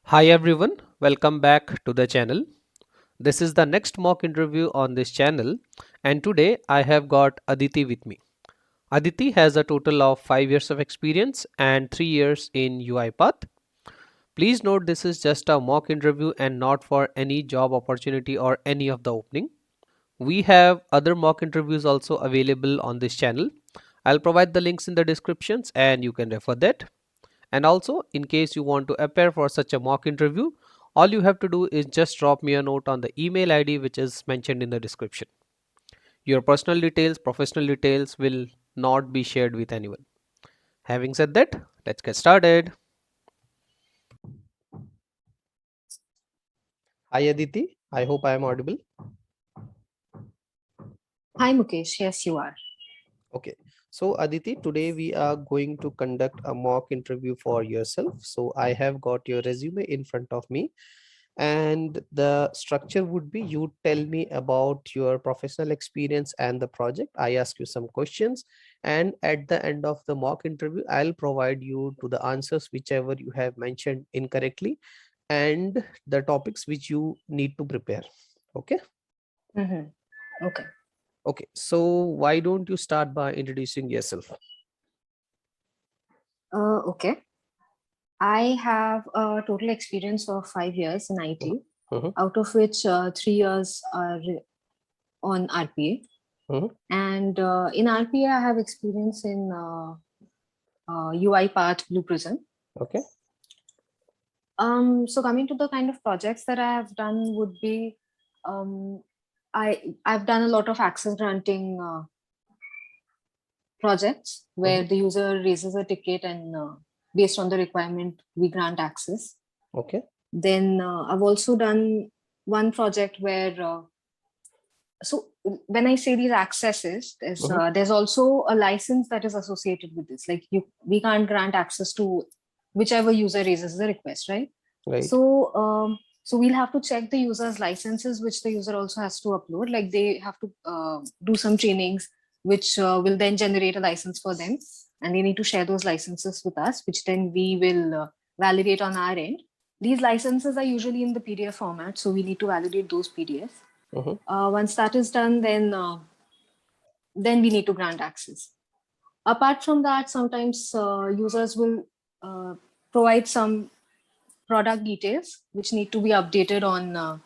Hi everyone, welcome back to the channel. This is the next mock interview on this channel, and today I have got Aditi with me. Aditi has a total of 5 years of experience and 3 years in UiPath. Please note this is just a mock interview and not for any job opportunity or any of the opening. We have other mock interviews also available on this channel. I'll provide the links in the descriptions and you can refer that. And also, in case you want to appear for such a mock interview, all you have to do is just drop me a note on the email ID which is mentioned in the description. Your personal details, professional details will not be shared with anyone. Having said that, let's get started. Hi Aditi, I hope I am audible. Hi Mukesh, yes you are. Okay, so Aditi, today we are going to conduct a mock interview for yourself. So I have got your resume in front of me, and the structure would be you tell me about your professional experience and the project. I ask you some questions, and at the end of the mock interview, I'll provide you to the answers whichever you have mentioned incorrectly and the topics which you need to prepare. Okay. Okay. Okay, so why don't you start by introducing yourself? Okay. I have a total experience of 5 years in IT, out of which 3 years are on RPA. And in RPA, I have experience in UiPath Blue Prism. Okay. So coming to the kind of projects that I have done would be, I've done a lot of access granting projects where the user raises a ticket and based on the requirement, we grant access. Okay. Then I've also done one project where, so when I say these accesses, there's also a license that is associated with this. Like we can't grant access to whichever user raises the request, right? Right. So we'll have to check the user's licenses, which the user also has to upload. Like they have to do some trainings, which will then generate a license for them. And they need to share those licenses with us, which then we will validate on our end. These licenses are usually in the PDF format, so we need to validate those PDFs. Once that is done, then we need to grant access. Apart from that, sometimes users will provide some product details which need to be updated on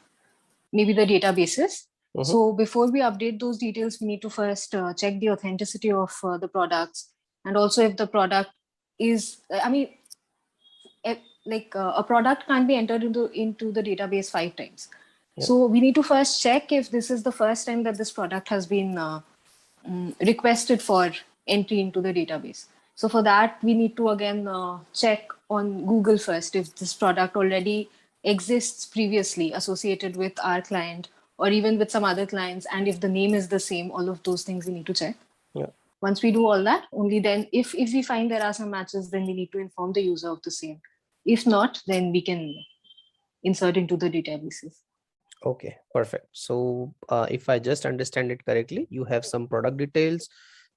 maybe the databases. So before we update those details, we need to first check the authenticity of the products, and also if the product is, a product can't be entered into the database 5 times. Yeah. So we need to first check if this is the first time that this product has been requested for entry into the database. So for that, we need to again check on Google first if this product already exists previously associated with our client or even with some other clients, and if the name is the same. All of those things we need to check. Yeah. Once we do all that, only then if we find there are some matches, then we need to inform the user of the same. If not, then we can insert into the databases. Okay, perfect. So if I just understand it correctly, you have some product details,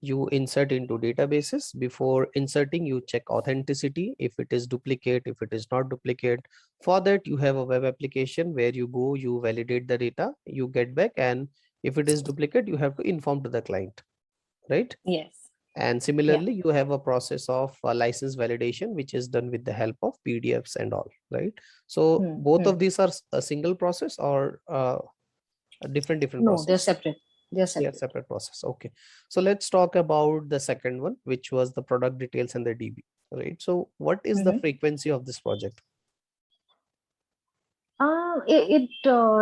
you insert into databases. Before inserting, you check authenticity, if it is duplicate, if it is not duplicate. For that, you have a web application where you go, you validate the data, you get back, and if it is duplicate, you have to inform to the client, right? Yes. And similarly, you have a process of license validation, which is done with the help of PDFs and all, right? So both of these are a single process or a different process? No, they're separate. They're separate process. Okay. So let's talk about the second one, which was the product details and the DB, right? So what is the frequency of this project? It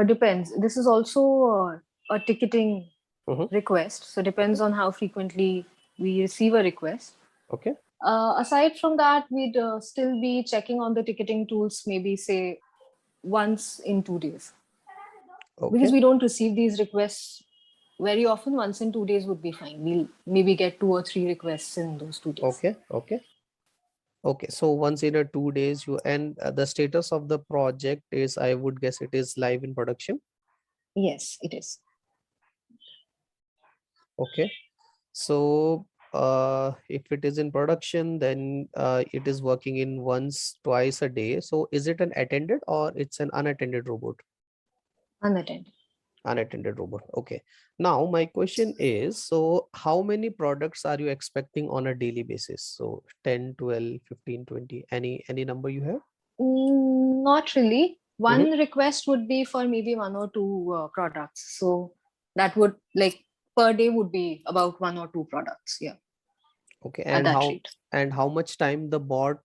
depends. This is also a ticketing request. So depends on how frequently we receive a request. Okay. Aside from that, we'd still be checking on the ticketing tools, maybe say once in 2 days. Okay. Because we don't receive these requests very often. Once in 2 days would be fine. We'll maybe get 2 or 3 requests in those 2 days. Okay. Okay. Okay, so once in a 2 days you, and the status of the project is, I would guess it is live in production. Yes, it is. Okay, so if it is in production, then it is working in once, twice a day. So is it an attended or it's an unattended robot? Unattended. Unattended robot. Okay. Now my question is, so how many products are you expecting on a daily basis? So 10, 12, 15, 20, any number you have? Not really. Mhm. One request would be for maybe one or two products. So that would like per day would be about one or two products. Yeah, Okay. at that rate. And how much time the bot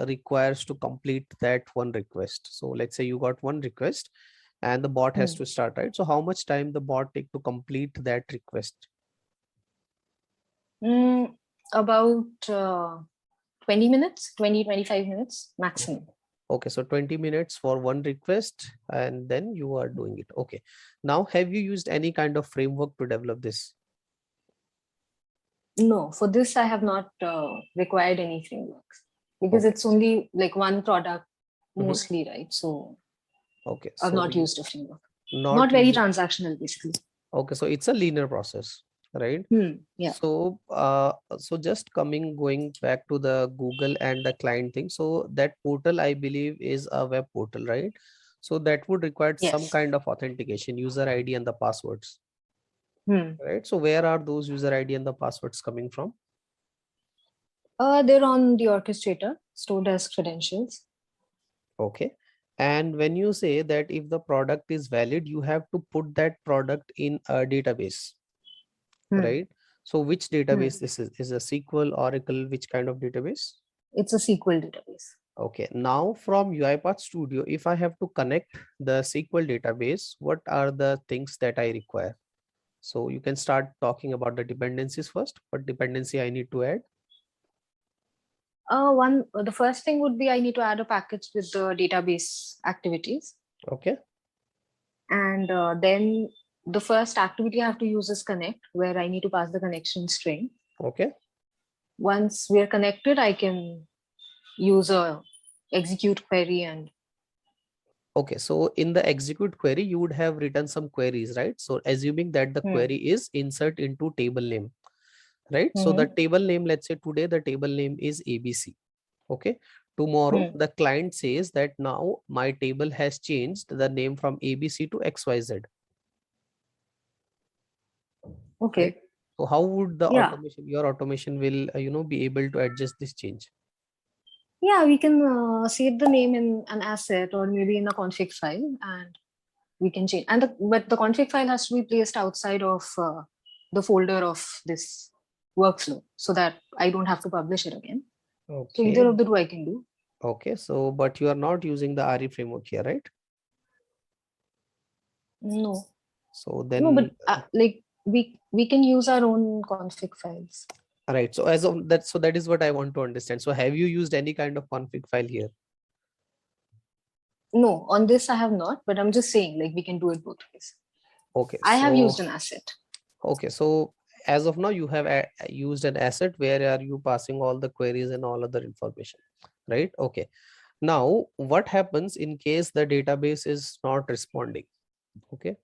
requires to complete that one request? So let's say you got one request and the bot has Hmm. to start, right? So how much time the bot take to complete that request? Mm, about 20 minutes, 20, 25 minutes Okay. maximum. Okay, so 20 minutes for one request and then you are doing it. Okay. Now, have you used any kind of framework to develop this? No, for this I have not required any frameworks because Okay. it's only like one product Mhm. mostly, right? So Okay, I've so not you used a framework. Not not very using. transactional, basically. Okay, so it's a linear process, right? Yeah. So just going back to the Google and the client thing. So that portal, I believe, is a web portal, right? So that would require some Yes. kind of authentication, user ID and the passwords, Hmm. right? So where are those user ID and the passwords coming from? They're on the orchestrator, stored as credentials. Okay. And when you say that if the product is valid, you have to put that product in a database, Hmm. right? So which Hmm. database this is? Is a SQL, Oracle, which kind of database? It's a SQL database. Okay. Now from UiPath Studio, if I have to connect the SQL database, what are the things that I require? So you can start talking about the dependencies first. What dependency I need to add? The first thing would be I need to add a package with the database activities, Okay. and then the first activity I have to use is connect, where I need to pass the connection string. Okay. Once we are connected, I can use a execute query and Okay. So in the execute query, you would have written some queries, right? So assuming that the hmm. query is insert into table name, right? So the Hmm. table name, let's say today the table name is ABC. Okay. Tomorrow Hmm. the client says that now my table has changed the name from ABC to XYZ, right? Okay. So how would the Yeah. automation, your automation will, be able to adjust this change? Yeah, we can save the name in an asset or maybe in a config file, and we can change. But the config file has to be placed outside of the folder of this workflow so that I don't have to publish it again. So either Okay. of the two I can do. Okay. So, but you are not using the RE framework here, right? No, So no, but then, like we can use our own config files. right. So as of that, so that is what I want to understand. So have you used any kind of config file here? No, on this I have not, but I'm just saying like we can do it both ways. Okay. I have So, used an asset. okay. So as of now, you have used an asset where are you passing all the queries and all other information, right? Okay. Now, what happens in case the database is not responding? Okay.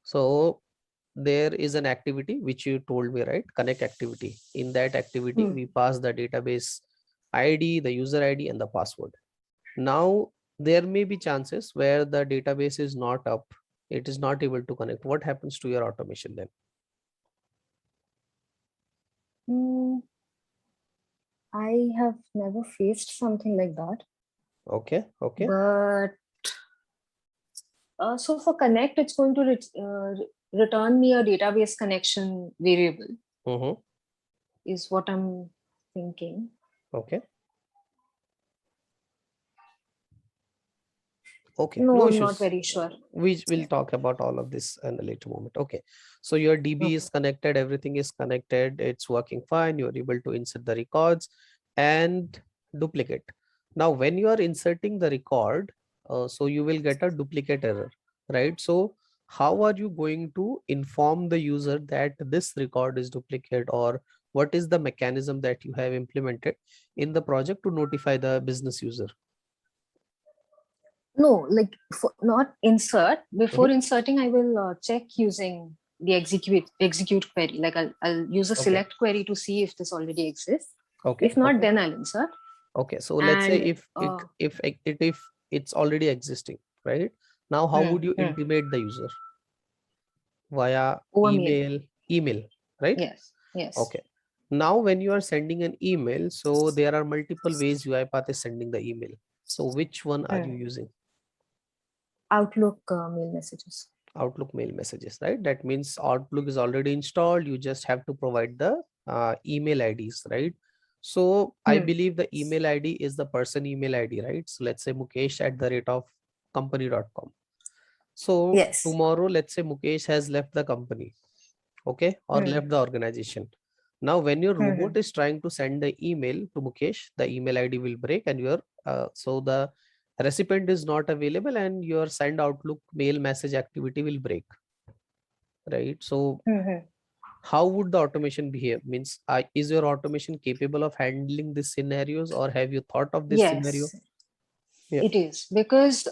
So there is an activity which you told me, right? Connect activity. In that activity, Hmm. we pass the database ID, the user ID, and the password. Now, there may be chances where the database is not up, it is not able to connect. What happens to your automation then? Hmm, I have never faced something like that. Okay, okay, But so for connect, it's going to return me a database connection variable, mm-hmm. is what I'm thinking. Okay, okay, No, no I'm not issues. very sure. We will Yeah. talk about all of this in a later moment. Okay, so your DB Okay. is connected, everything is connected, it's working fine, you're able to insert the records and duplicate. Now, when you are inserting the record, so you will get a duplicate error, right? So how are you going to inform the user that this record is duplicate, or what is the mechanism that you have implemented in the project to notify the business user? No, like not insert. Before Mhm. inserting, I will check using. the execute query. Like I'll use a Okay. select query to see if this already exists. Okay. If not, Okay. then I'll insert. Okay. So let's say And if it's already existing, right? Now, how would you intimate the user? Via over mail. email, right? Yes. Yes. Okay. Now, when you are sending an email, so there are multiple ways UiPath is sending the email. So which one are you using? Outlook mail messages. Outlook mail messages, right? That means Outlook is already installed. You just have to provide the email IDs, right? So I believe the email ID is the person email ID, right? So let's say Mukesh @ company.com. So Yes. tomorrow, let's say Mukesh has left the company, okay, or left the organization. Now, when your robot is trying to send the email to Mukesh, the email ID will break and your so the recipient is not available and your send Outlook mail message activity will break, right? So how would the automation behave? Means is your automation capable of handling these scenarios, or have you thought of this scenario? Yes, Yeah. it is, because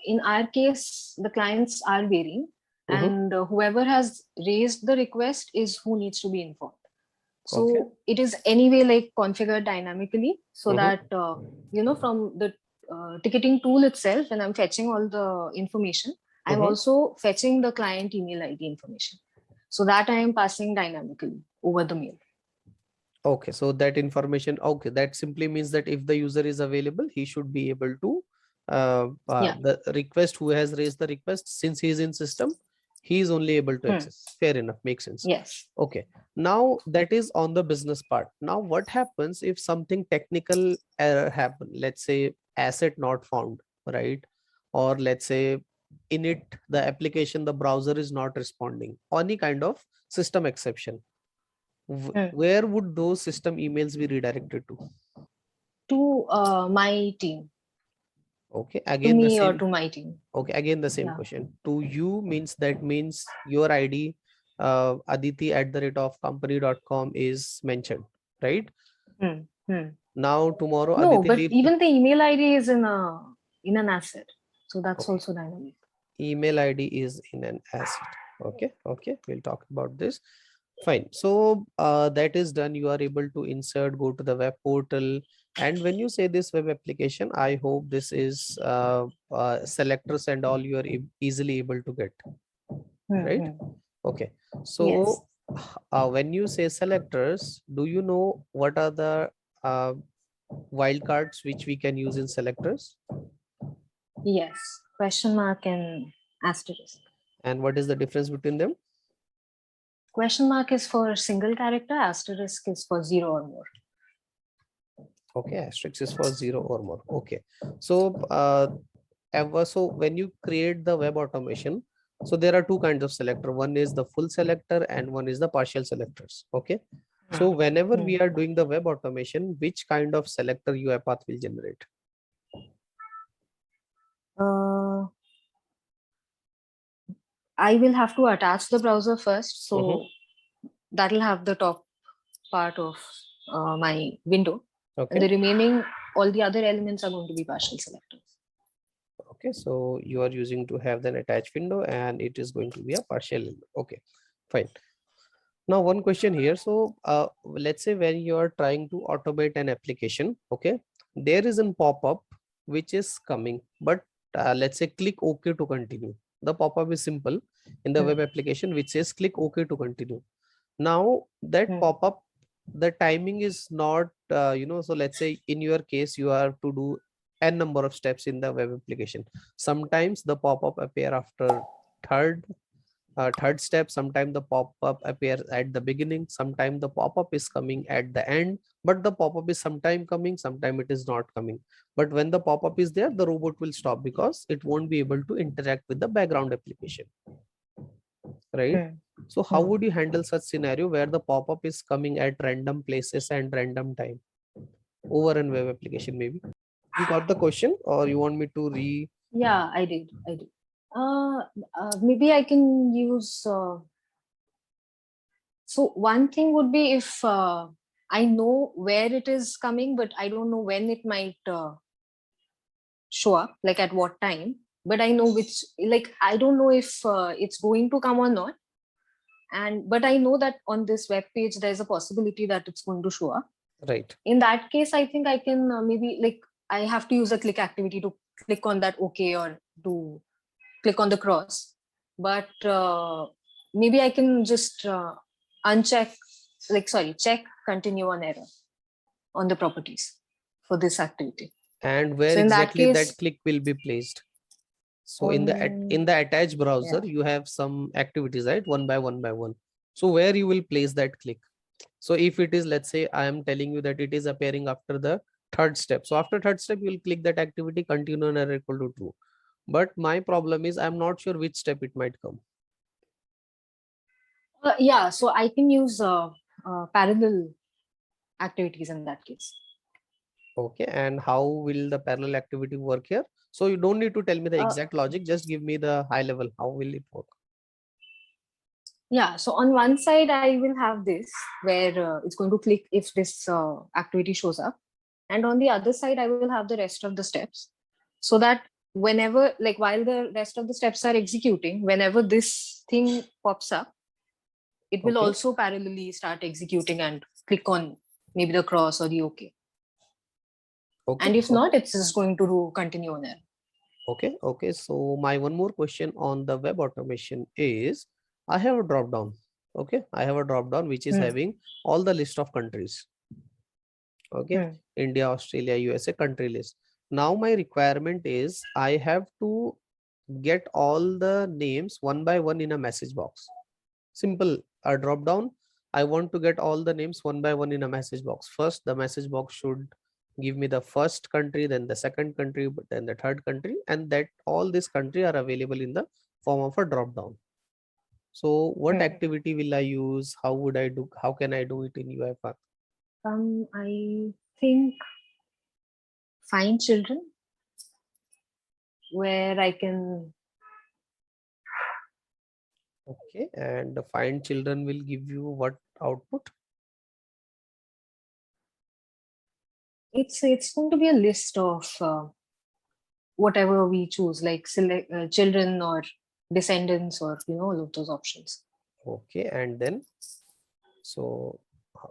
in our case the clients are varying, and whoever has raised the request is who needs to be informed. So Okay. it is anyway like configured dynamically, so Mhm. that from the ticketing tool itself, when I'm fetching all the information, I'm Mhm. also fetching the client email ID information, so that I am passing dynamically over the mail. Okay, so that information, okay, that simply means that if the user is available, he should be able to Yeah. the request, who has raised the request, since he is in system, he is only able to access. Fair enough, makes sense. Yes. Okay, now that is on the business part. Now what happens if something technical error happen? Let's say asset not found, right? Or let's say in it, the application, the browser is not responding, or any kind of system exception. Where would those system emails be redirected to? To my team. Okay, To again the me or same. to my team. Okay, again the same Yeah. question. To you means that means your ID, Aditi @company.com is mentioned, right? Now tomorrow No, Aditi but leaves. even the email ID is in an asset, so that's Okay, also dynamic. email ID is in an asset. Okay, okay, we'll talk about this. Fine. So that is done. You are able to insert, go to the web portal. And when you say this web application, I hope this is selectors and all you are easily able to get, right? Okay. Yes. So when you say selectors, do you know what are the wildcards which we can use in selectors? Yes. Question mark and asterisk. And what is the difference between them? Question mark is for single character, asterisk is for 0 or more. Okay, asterisk is for 0 or more. Okay. So so when you create the web automation, so there are two kinds of selector. One is the full selector and one is the partial selectors. Okay. So whenever we are doing the web automation, which kind of selector UiPath will generate? I will have to attach the browser first, so that will have the top part of my window, and the Okay. remaining, all the other elements are going to be partial selectors. Okay, so you are using to have an attached window and it is going to be a partial window. Okay, fine. Now one question here. So let's say when you are trying to automate an application, okay, there is a pop-up which is coming, but let's say click OK to continue. The pop-up is simple in the web application which says click OK to continue. Now that pop-up, the timing is not, so let's say in your case, you have to do n number of steps in the web application. Sometimes the pop-up appear after third third step, sometimes the pop-up appears at the beginning, sometimes the pop-up is coming at the end, but the pop-up is sometime coming, sometime it is not coming. But when the pop-up is there, the robot will stop because it won't be able to interact with the background application, right? So how would you handle such scenario where the pop-up is coming at random places and random time over an web application? Maybe you got the question, or you want me to Yeah, I did. Maybe I can use. So one thing would be if I know where it is coming, but I don't know when it might show up, like at what time. But I know which. Like I don't know if it's going to come or not. but I know that on this web page there's a possibility that it's going to show up. Right. In that case, I think I can maybe like I have to use a click activity to click on that OK or to click on the cross. But maybe I can just check continue on error on the properties for this activity. And where So in that exactly case, that click will be placed? So on, in the attached browser, yeah. you have some activities, right? One by one. So where you will place that click? So if it is, let's say I am telling you that it is appearing after the third step. So after third step, you will click that activity, continue on error equal to true. But my problem is I'm not sure which step it might come. Yeah, so I can use parallel activities in that case. Okay, and how will the parallel activity work here? So you don't need to tell me the exact logic, just give me the high level. How will it work? Yeah, so on one side, I will have this where it's going to click if this activity shows up. And on the other side, I will have the rest of the steps so that whenever, like while the rest of the steps are executing, whenever this thing pops up, it will Okay. also parallelly start executing and click on maybe the cross or the OK. Okay. And if not, it's just going to do continue on error. Okay. So my one more question on the web automation is, I have a drop down. Okay, I have a drop down which is having all the list of countries. Okay, India, Australia, USA country list. Now my requirement is I have to get all the names one by one in a message box. Simple, a drop down. I want to get all the names one by one in a message box. First, the message box should give me the first country, then the second country, but then the third country, and that all these countries are available in the form of a drop down. So what activity will I use? How would I do? How can I do it in UiPath? I think find children where I can. Okay, and the find children will give you what output? It's going to be a list of whatever we choose, like select children or descendants or all of those options. Okay, and then so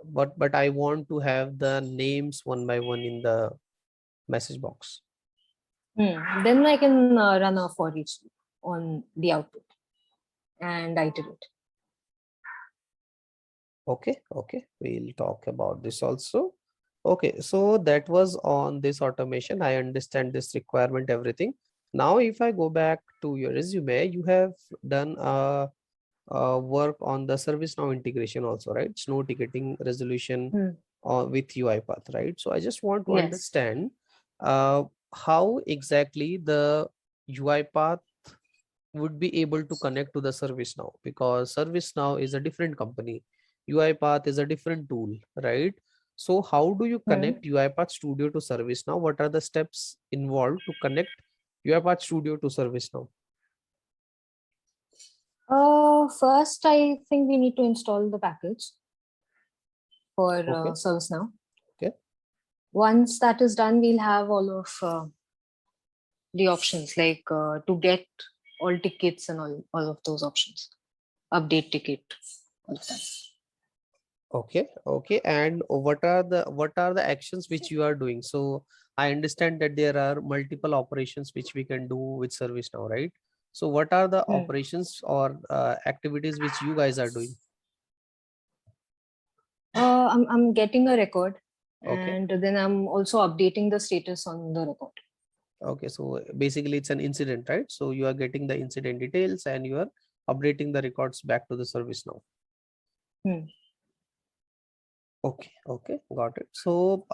but I want to have the names one by one in the message box. Then I can run a for each on the output and iterate. Okay, we'll talk about this also. Okay, so that was on this automation. I understand this requirement, everything. Now if I go back to your resume, you have done work on the ServiceNow integration also, right? Snow ticketing resolution with UiPath, right? So I just want to understand how exactly the UiPath would be able to connect to the ServiceNow, because ServiceNow is a different company. UiPath is a different tool, right? So how do you connect UiPath Studio to ServiceNow? What are the steps involved to connect UiPath Studio to ServiceNow? First, I think we need to install the package for ServiceNow. Okay. Once that is done, we'll have all of the options, like to get all tickets and all of those options. Update ticket, all of that. Okay, and what are the actions which you are doing? So I understand that there are multiple operations which we can do with ServiceNow, right? So what are the operations or activities which you guys are doing? I'm getting a record, and then I'm also updating the status on the record. Okay, so basically it's an incident, right? So you are getting the incident details and you are updating the records back to the ServiceNow. Okay, got it. So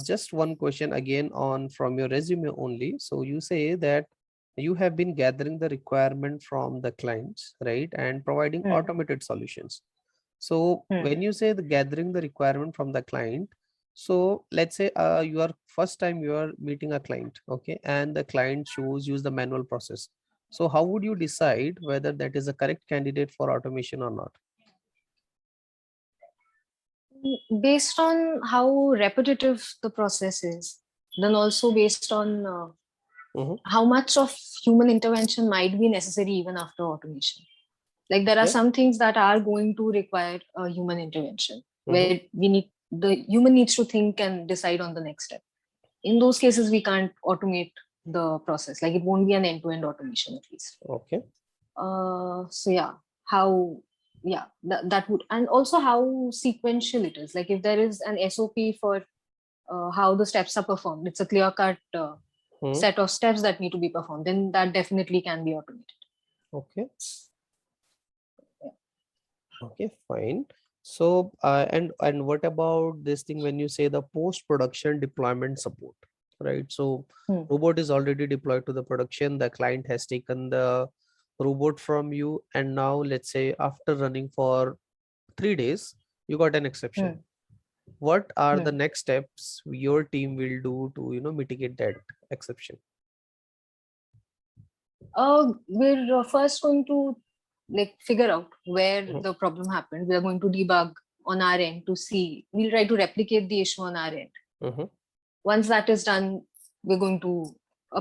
just one question again on from your resume only. So you say that you have been gathering the requirement from the clients, right, and providing automated solutions. So when you say the gathering the requirement from the client, so let's say you are first time you are meeting a client, okay, and the client use the manual process. So how would you decide whether that is a correct candidate for automation or not? Based on how repetitive the process is, then also based on how much of human intervention might be necessary even after automation. Like there are Okay. some things that are going to require a human intervention, Mhm. where the human needs to think and decide on the next step. In those cases, we can't automate the process. Like it won't be an end-to-end automation at least. Okay. So yeah, how that would, and also how sequential it is. Like if there is an SOP for how the steps are performed, it's a clear-cut Hmm. set of steps that need to be performed, then that definitely can be automated. Okay. Yeah. Okay, fine. So, and what about this thing when you say the post-production deployment support, right? So, Hmm. robot is already deployed to the production. The client has taken the robot from you, and now let's say after running for 3 days, you got an exception. Hmm. What are Hmm. the next steps your team will do to, mitigate that exception? We're first going to like figure out where Mhm. the problem happened. We are going to debug on our end to see. We'll try to replicate the issue on our end. Mhm. Once that is done, we're going to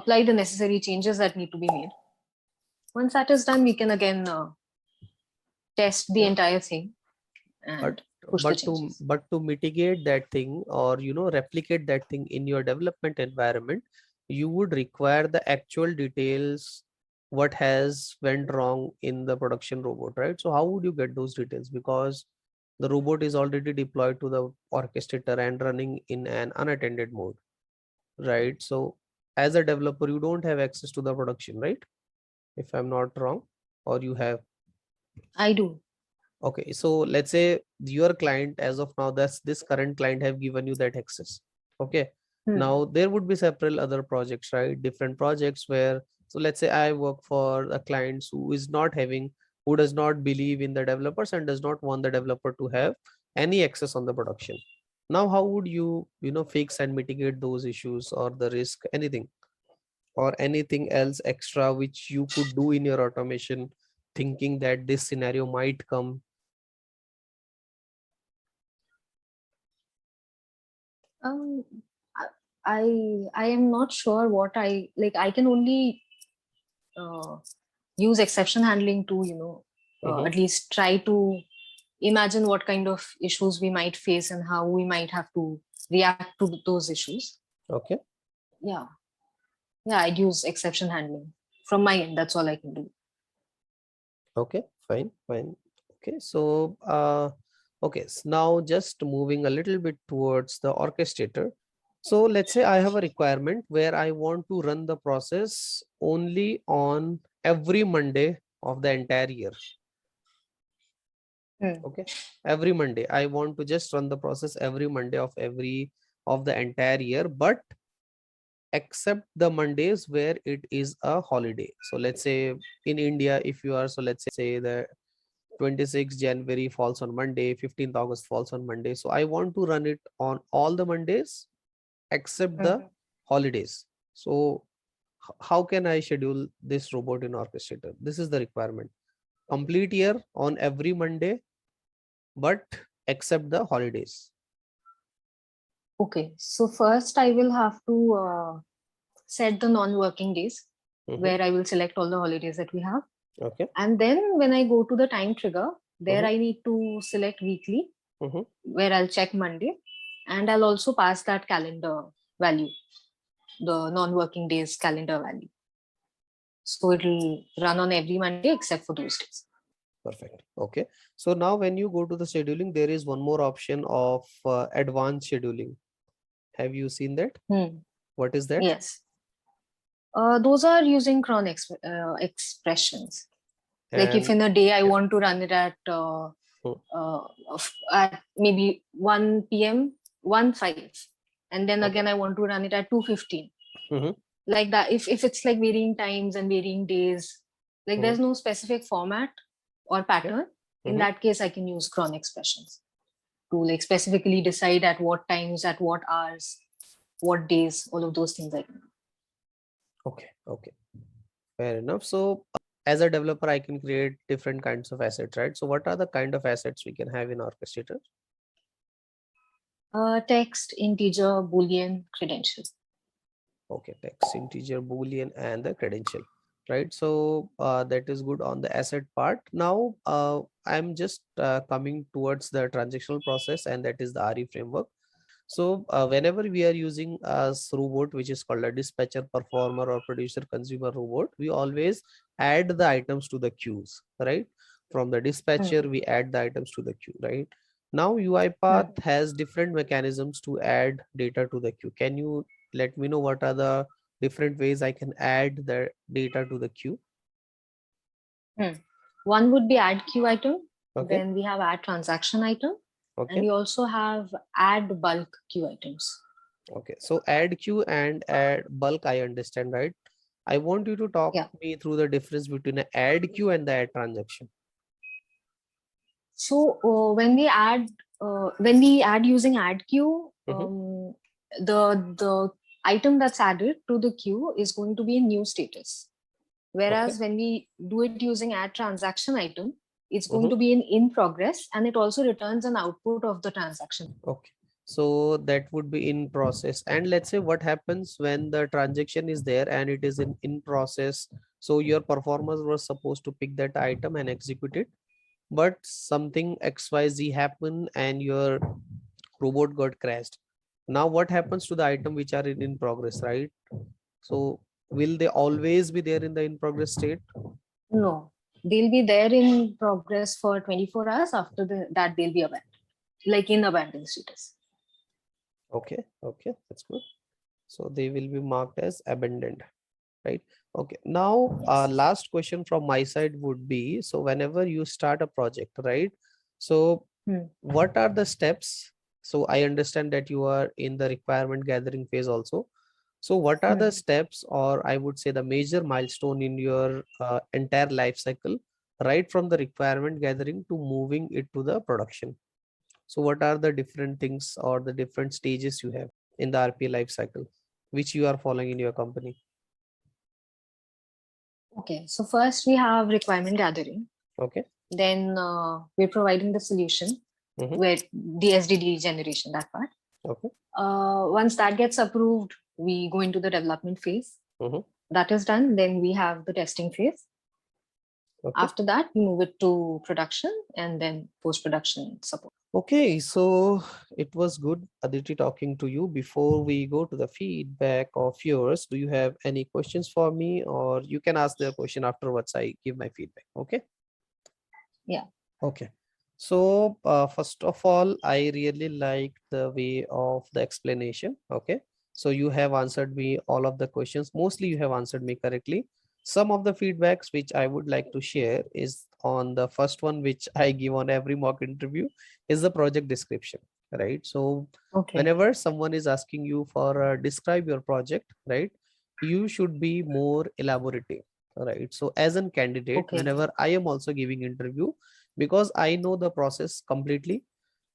apply the necessary changes that need to be made. Once that is done, we can again test the entire thing but and push the but to changes. mitigate that thing, or replicate that thing in your development environment, you would require the actual details, what has went wrong in the production robot, right? So how would you get those details, because the robot is already deployed to the orchestrator and running in an unattended mode, right? So as a developer, you don't have access to the production, right? If I'm not wrong, or you have. I do. Okay, so let's say your client, as of now, that's this current client have given you that access. Okay, Hmm. now there would be several other projects, right? Different projects where, so let's say I work for a client who is not having, who does not believe in the developers and does not want the developer to have any access on the production. Now, how would you, fix and mitigate those issues or the risk, anything or anything else extra which you could do in your automation, thinking that this scenario might come? Um, I am not sure what I like. I can only uh, use exception handling to Mhm. at least try to imagine what kind of issues we might face and how we might have to react to those issues. Okay. Yeah, yeah, I'd use exception handling from my end. That's all I can do. Okay. Fine. Fine. Okay. So, okay. So now just moving a little bit towards the orchestrator. So let's say I have a requirement where I want to run the process only on every Monday of the entire year. Hmm. Okay. Every Monday. I want to just run the process every Monday of the entire year, but except the Mondays where it is a holiday. So let's say in India, if you are, so let's say the 26th January falls on Monday, 15th August falls on Monday. So I want to run it on all the Mondays except the Mhm. holidays. So how can I schedule this robot in orchestrator? This is the requirement. Complete year on every Monday, but except the holidays. Okay, so first I will have to set the non-working days Mm-hmm. where I will select all the holidays that we have. Okay. And then when I go to the time trigger, there Mm-hmm. I need to select weekly, Mm-hmm. where I'll check Monday, and I'll also pass that calendar value, the non-working days calendar value. So it'll run on every Monday except for those days. Perfect. Okay. So now when you go to the scheduling, there is one more option of advanced scheduling. Have you seen that? Hmm. What is that? Yes. Those are using CRON expressions. Like if And in a day I want to run it hmm, at maybe 1 p.m. 1 5, and then okay. again I want to run it at 2:15. Mm-hmm. Like that, if it's like varying times and varying days, like Mm-hmm. there's no specific format or Okay. pattern. In Mm-hmm. that case, I can use cron expressions to like specifically decide at what times, at what hours, what days, all of those things I can do. Okay. Okay. Fair enough. So as a developer, I can create different kinds of assets, right? So what are the kind of assets we can have in Orchestrator? Text, integer, boolean, credential. Okay, text, integer, boolean, and the credential. right? So that is good on the asset part. Now I'm just coming towards the transactional process, and that is the RE framework. So whenever we are using a robot, which is called a dispatcher, performer, or producer consumer robot, we always add the items to the queues, right? From the dispatcher, Hmm. we add the items to the queue, right? Now Hmm. UiPath has different mechanisms to add data to the queue. Can you let me know what are the different ways I can add the data to the queue? Hmm. One would be add queue item. Okay, Then we have add transaction item, and okay, we also have add bulk queue items. okay. So add queue and add bulk, I understand, right? I want you to talk Yeah. me through the difference between an add queue and the add transaction. So when we add using add queue, Mhm. the item that's added to the queue is going to be in new status. Okay. Whereas when we do it using add transaction item, it's going Mhm. to be in progress, and it also returns an output of the transaction. Okay. So that would be in process. And let's say what happens when the transaction is there and it is in process. So your performers were supposed to pick that item and execute it, but something XYZ happened and your robot got crashed. Now what happens to the item which are in progress, right? So will they always be there in the in progress state? No, they'll be there in progress for 24 hours. After that, they'll be abandoned, like in abandoned status. Okay, okay, that's good. So they will be marked as abandoned, right? Okay, now Yes. last question from my side would be, so whenever you start a project, right? So Hmm. what are the steps? So I understand that you are in the requirement gathering phase also. So what are the Hmm. steps, or I would say the major milestone in your entire life cycle, right from the requirement gathering to moving it to the production? So what are the different things or the different stages you have in the RPA life cycle, which you are following in your company? Okay, so first we have requirement gathering. Okay. Then we're providing the solution, Mm-hmm. where the SDD generation, that part. Okay. Once that gets approved, we go into the development phase. Mm-hmm. That is done. Then we have the testing phase. Okay. After that, we move it to production and then post production support. Okay, so it was good, Aditi, talking to you. Before we go to the feedback of yours, do you have any questions for me, or you can ask the question afterwards I give my feedback? Okay. Yeah. Okay. So first of all, I really like the way of the explanation. Okay. So you have answered me all of the questions. Mostly you have answered me correctly. Some of the feedbacks which I would like to share is on the first one, which I give on every mock interview, is the project description, right? So Okay. whenever someone is asking you for describe your project, right, you should be more elaborative, right? So as a candidate, Okay. whenever I am also giving interview, because I know the process completely.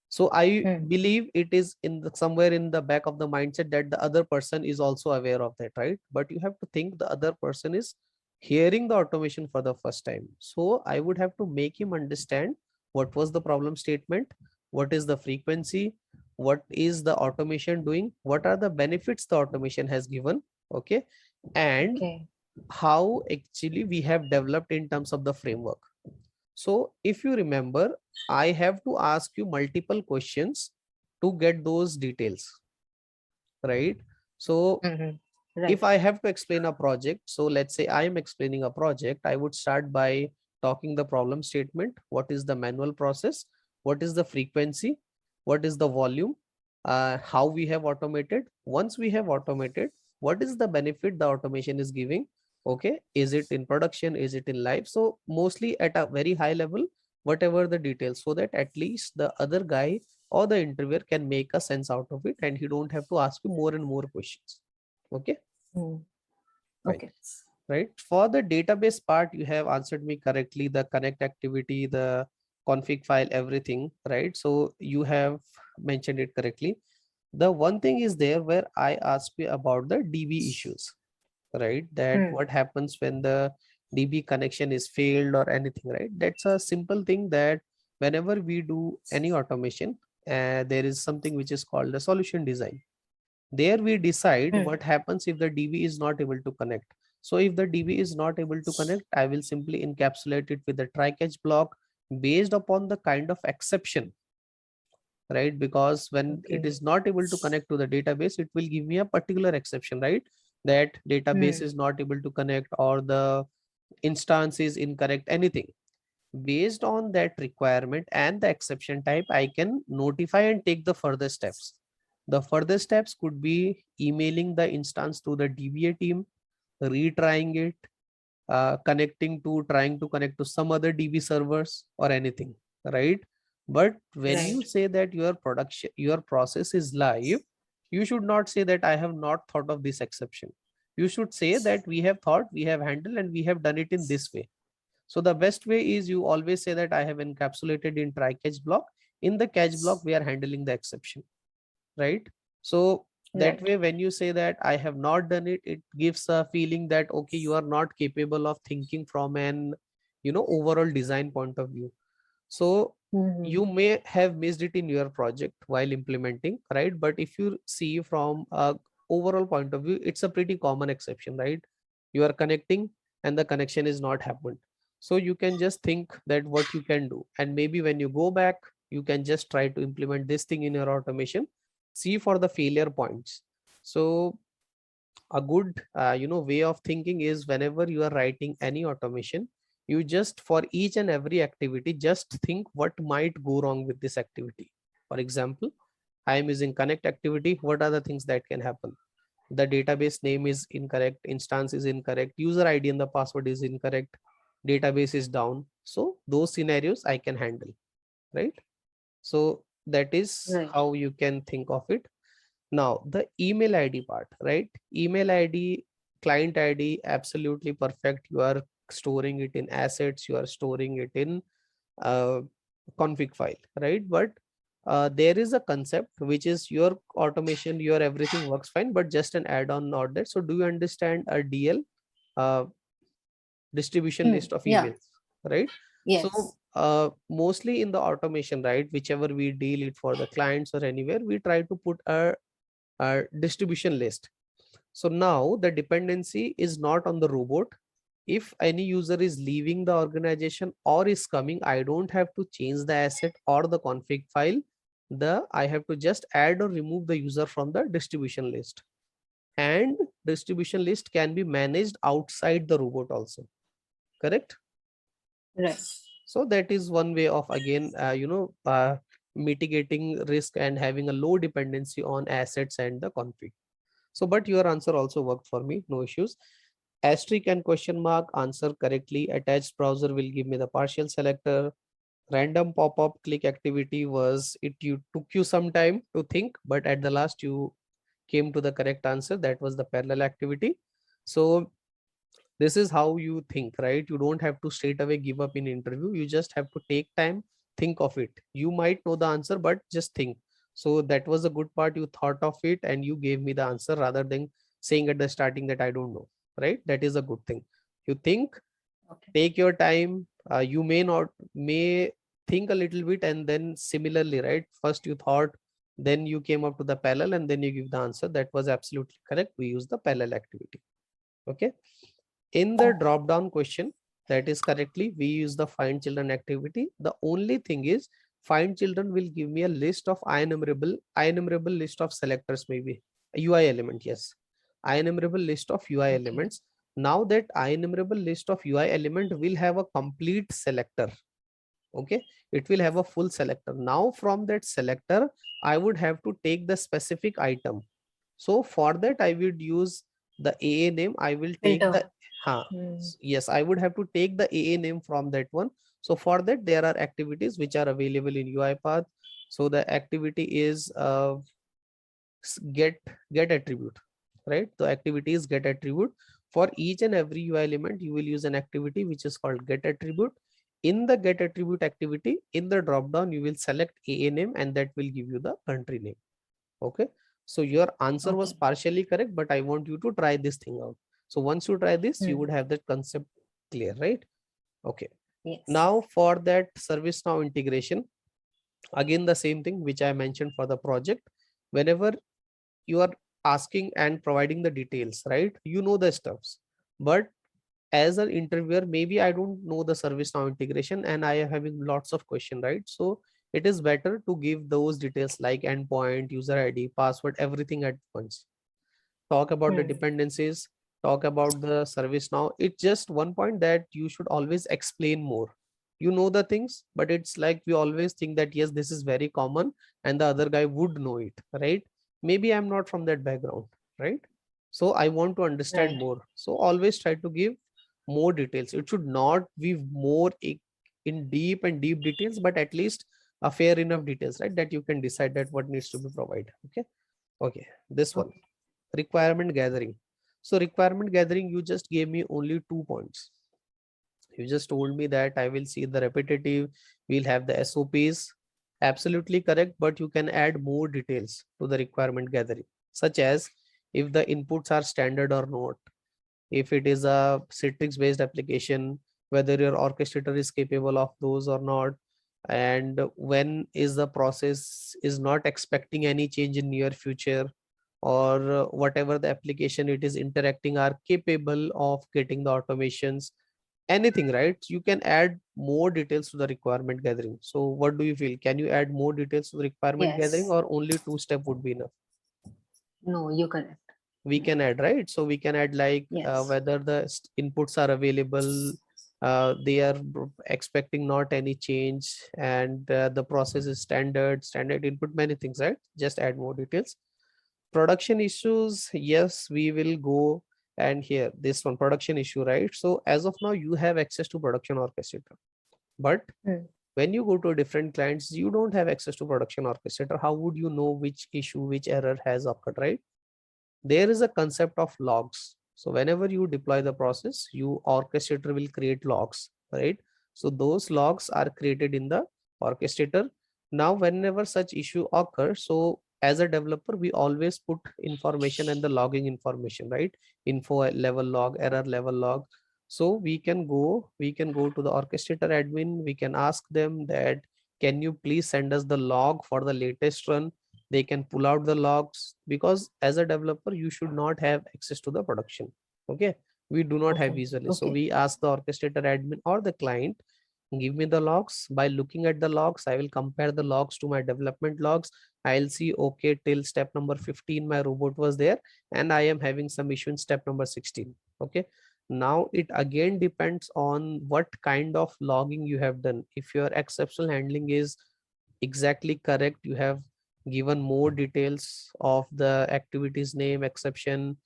So I Hmm. believe it is in the, somewhere in the back of the mindset that the other person is also aware of that, right? But you have to think the other person is hearing the automation for the first time. So I would have to make him understand what was the problem statement, what is the frequency, what is the automation doing, what are the benefits the automation has given, okay, and Okay. how actually we have developed in terms of the framework. So if you remember, I have to ask you multiple questions to get those details, right? So Hmm. if Right. I have to explain a project, so let's say I am explaining a project, I would start by talking the problem statement. What is the manual process? What is the frequency? What is the volume? How we have automated? Once we have automated, what is the benefit the automation is giving? Okay, is it in production? Is it in live? So mostly at a very high level, whatever the details, so that at least the other guy or the interviewer can make a sense out of it, and he don't have to ask you more and more questions. Okay. Hmm. Fine. Okay. Right. For the database part, you have answered me correctly. The connect activity, the config file, everything, right? So you have mentioned it correctly. The one thing is there where I asked you about the DB issues, right? That Hmm. what happens when the DB connection is failed or anything, right? That's a simple thing that whenever we do any automation, there is something which is called the solution design. There we decide Hmm. what happens if the DB is not able to connect. So if the DB is not able to connect, I will simply encapsulate it with a try catch block based upon the kind of exception, right? Because when it Okay. is not able to connect to the database, it will give me a particular exception, right? That database Hmm. is not able to connect, or the instance is incorrect, anything. Based on that requirement and the exception type, I can notify and take the further steps. The further steps could be emailing the instance to the DBA team, retrying it, trying to connect to some other DB servers or anything, right? But when Right. you say that your process is live, you should not say that I have not thought of this exception. You should say that we have thought, we have handled, and we have done it in this way. So the best way is you always say that I have encapsulated in try catch block. In the catch block, we are handling the exception, right? So that Right. way, when you say that I have not done it, it gives a feeling that okay, you are not capable of thinking from an overall design point of view. So Hmm. you may have missed it in your project while implementing, right? But if you see from a overall point of view, it's a pretty common exception, right? You are connecting and the connection is not happened. So you can just think that what you can do, and maybe when you go back, you can just try to implement this thing in your automation, see for the failure points. So a good way of thinking is, whenever you are writing any automation, you just, for each and every activity, just think what might go wrong with this activity. For example, I am using connect activity. What are the things that can happen? The database name is incorrect, instance is incorrect, user ID and the password is incorrect, database is down. So those scenarios I can handle, right? So that is Right. how you can think of it. Now, the email ID part, right? Email ID, client ID, absolutely perfect. You are storing it in assets, you are storing it in uh, config file, right? But there is a concept which is your automation, your everything works fine, but just an add-on, not that. So, do you understand a DL, uh, distribution Hmm. list of Yeah. emails, right? So, Yes. mostly in the automation, right? Whichever we deal it for the clients or anywhere, we try to put a distribution list. So now the dependency is not on the robot. If any user is leaving the organization or is coming, I don't have to change the asset or the config file. I have to just add or remove the user from the distribution list. And distribution list can be managed outside the robot also. Correct? Right. So that is one way of, again, mitigating risk and having a low dependency on assets and the config. So, but your answer also worked for me, no issues. Asterisk and question mark, answer correctly. Attached browser will give me the partial selector. Random pop-up click activity was it, you took you some time to think, but at the last you came to the correct answer. That was the parallel activity. So this is how you think, right? You don't have to straight away give up in interview. You just have to take time, think of it. You might know the answer, but just think. So that was a good part. You thought of it and you gave me the answer rather than saying at the starting that I don't know, right? That is a good thing. You think, Okay. take your time. You may think a little bit, and then similarly, right? First you thought, then you came up to the parallel, and then you give the answer. That was absolutely correct. We use the parallel activity. Okay. In the Okay. drop down question, that is correctly, we use the find children activity. The only thing is, find children will give me a list of enumerable list of selectors, maybe a UI element. Yes, enumerable list of UI Okay. elements. Now that enumerable list of UI element will have a complete selector. Okay, it will have a full selector. Now from that selector, I would have to take the specific item. So for that, I would use the AA name. I will take Filter. the, Hmm. yes, I would have to take the AA name from that one. So for that, there are activities which are available in UiPath. So the activity is get attribute, right? The activity is get attribute. For each and every UI element, you will use an activity which is called get attribute. In the get attribute activity, in the drop down, you will select AA name, and that will give you the country name. Okay, so your answer was Okay. partially correct, but I want you to try this thing out. So once you try this, you Hmm. would have that concept clear, right? Okay, Yes. now for that service now integration, again the same thing which I mentioned for the project. Whenever you are asking and providing the details, right, you know the stuffs, But as an interviewer, maybe I don't know the ServiceNow integration and I am having lots of questions, right? So it is better to give those details like endpoint, user ID, password, everything at once. Talk about the Hmm. dependencies, talk about the service. Now it's just one point that you should always explain more. You know the things, but it's like we always think that yes, this is very common and the other guy would know it, right? Maybe I'm not from that background, right? So I want to understand Right. more, so always try to give more details. It should not be more in deep and deep details, but at least a fair enough details, right, that you can decide that what needs to be provided. Okay. Okay, this one, Okay. requirement gathering. So requirement gathering, you just gave me only 2 points. You just told me that I will see the repetitive, we'll have the SOPs. Absolutely correct, but you can add more details to the requirement gathering, such as if the inputs are standard or not, if it is a Citrix based application, whether your orchestrator is capable of those or not, and when is the process is not expecting any change in near future, or whatever the application it is interacting are capable of getting the automations, anything, right? You can add more details to the requirement gathering. So what do you feel, can you add more details to the requirement gathering, Yes. or only two-step would be enough? No, you're correct. We can add, right? So we can add like Yes. whether the inputs are available, they are expecting not any change, and the process is standard input, many things, right? Just add more details. Production issues, yes, we will go. And here this one, production issue, right? So as of now you have access to production orchestrator, but Hmm. when you go to different clients, you don't have access to production orchestrator. How would you know which issue, which error has occurred, right? There is a concept of logs. So whenever you deploy the process, you orchestrator will create logs, right? So those logs are created in the orchestrator. Now whenever such issue occurs, so as a developer we always put information and the logging information, right? Info level log, error level log. So we can go to the orchestrator admin, we can ask them that can you please send us the log for the latest run. They can pull out the logs, because as a developer you should not have access to the production. Okay, we do not have Okay. visually, so Okay. we ask the orchestrator admin or the client, give me the logs. By looking at the logs, I will compare the logs to my development logs. I'll see, okay, till step number 15 my robot was there and I am having some issue in step number 16. Okay, now it again depends on what kind of logging you have done. If your exceptional handling is exactly correct, you have given more details of the activities name exception.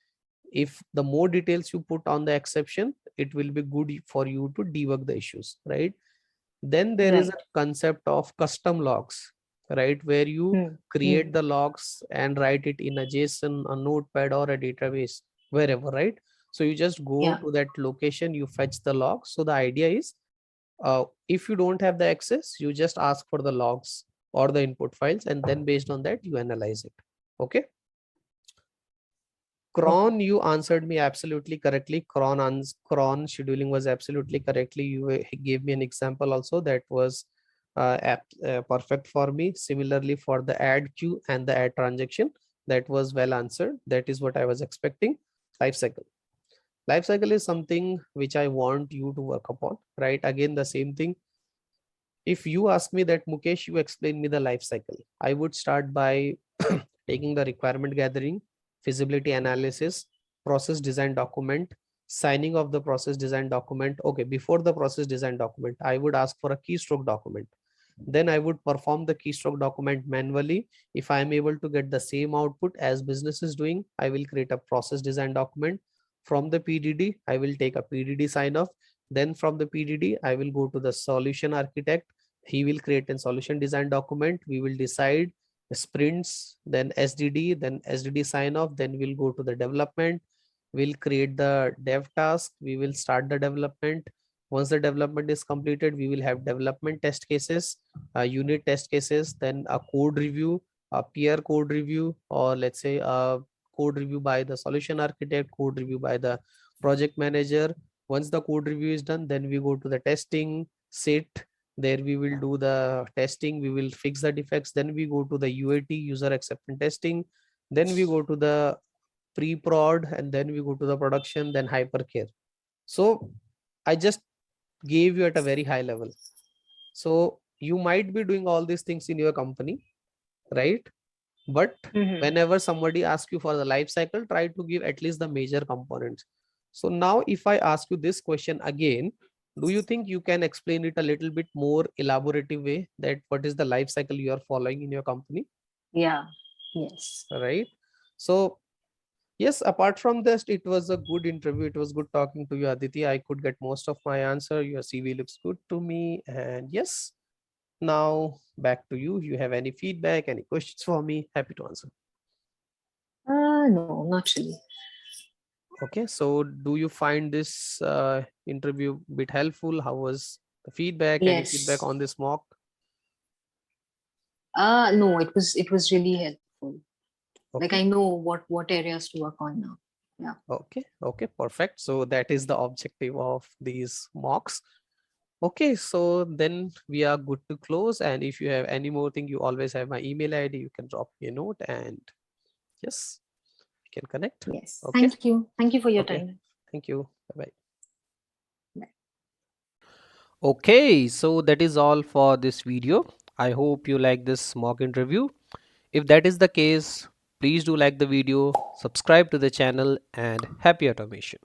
If the more details you put on the exception, it will be good for you to debug the issues, right? Then there is a Right. concept of custom logs, right, where you Hmm. Hmm. create the logs and write it in a JSON, a notepad, or a database, wherever, right? So you just go Yeah. to that location, you fetch the logs. So the idea is, if you don't have the access, you just ask for the logs or the input files, and then based on that you analyze it. Okay. Okay. Cron, you answered me absolutely correctly. Cron scheduling was absolutely correctly. You gave me an example also that was perfect for me. Similarly, for the add queue and the add transaction, that was well answered. That is what I was expecting. Lifecycle. Lifecycle is something which I want you to work upon, right? Again, the same thing. If you ask me that, Mukesh, you explain me the life cycle, I would start by taking the requirement gathering, feasibility analysis, process design document, signing of the process design document. Okay, before the process design document, I would ask for a keystroke document. Then I would perform the keystroke document manually. If I am able to get the same output as business is doing, I will create a process design document. From the PDD, I will take a PDD sign off. Then from the PDD, I will go to the solution architect. He will create a solution design document. We will decide the sprints, then SDD, then SDD sign off. Then we'll go to the development. We'll create the dev task. We will start the development. Once the development is completed, we will have development test cases, unit test cases, then a code review, a peer code review, or let's say a code review by the solution architect, code review by the project manager. Once the code review is done, then we go to the testing sit. There we will do the testing, we will fix the defects. Then we go to the UAT, user acceptance testing. Then we go to the pre-prod, and then we go to the production, then hypercare. So I just gave you at a very high level. So you might be doing all these things in your company, right? But Mm-hmm. whenever somebody asks you for the life cycle, try to give at least the major components. So now if I ask you this question again, do you think you can explain it a little bit more elaborative way, that what is the life cycle you are following in your company? Yeah. Yes. Right? So yes, apart from this, it was a good interview. It was good talking to you, Aditi. I could get most of my answer. Your CV looks good to me. And yes, now back to you. You have any feedback, any questions for me? Happy to answer. No, not really. Okay, so do you find this interview bit helpful? How was the feedback? Any feedback Yes. on this mock? No, it was really helpful. Like Okay, I know what areas to work on now. Yeah. okay, perfect. So that is the objective of these mocks. Okay, so then we are good to close. And if you have any more thing, you always have my email ID. You can drop me a note, and yes, we can connect. Yes. Okay, Thank you. Thank you for your okay. time. Thank you. Bye bye. Bye. Okay, so that is all for this video. I hope you like this mock interview. If that is the case, please do like the video, subscribe to the channel, and happy automation.